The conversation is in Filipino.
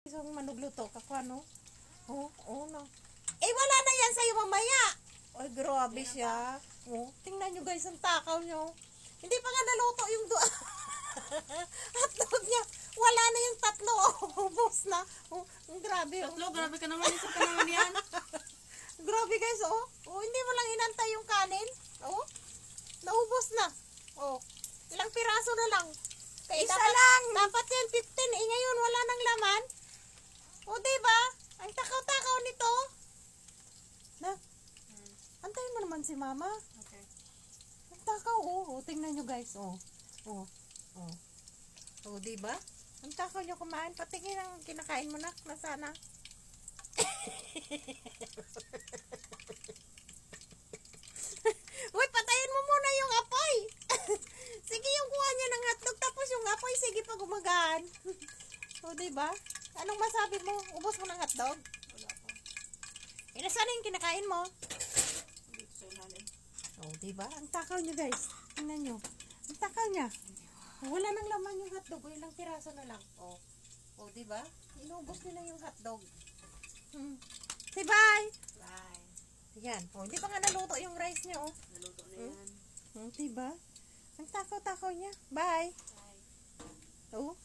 Isang manugluto ka no? Oo, no. Eh, wala na yan sa'yo mamaya. Ay, grabe siya. Oh, tingnan nyo guys, ang takaw nyo. Hindi pa nga naluto yung hotdog niya. Wala na yung tatlo. Oh, boss na. Oh, grabe. Tatlo, grabe ka naman. Isa ka naman yan. Grabe guys, oh. Oh, hindi mo lang inantay yung kanin. Oh, naubos na. Oh, ilang piraso na lang. Kaya Isa dapat, lang. dapat yan 15. Eh, ngayon wala nang laman. O, diba? Ang takaw-takaw nito. Na, antayin mo naman si mama. Okay. Ang takaw, oh. O, tingnan nyo guys, oh. Oh, oh. O, diba? Ang takaw nyo kumain. Patingin ang kinakain mo na. Nasana. Uy, patayin mo muna yung apoy. Sige, yung kuha niya ng hotdog. Tapos yung apoy, sige pa gumagaan. O, diba? Anong masabi mo? Ubos mo ng hotdog? Wala pa. Eh, nasaan yung kinakain mo? Dito sa ilalim. O, diba? Ang takaw niya, guys. Tingnan nyo. Ang takaw niya. Wala nang laman yung hotdog. O, ilang piraso na lang. O, diba? Inubos nila yung hotdog. Say bye! Bye. Yan. O, hindi pa nga naluto yung rice niya, oh. Naluto na yan. Diba? Ang takaw-takaw niya. Bye! Bye. Oh.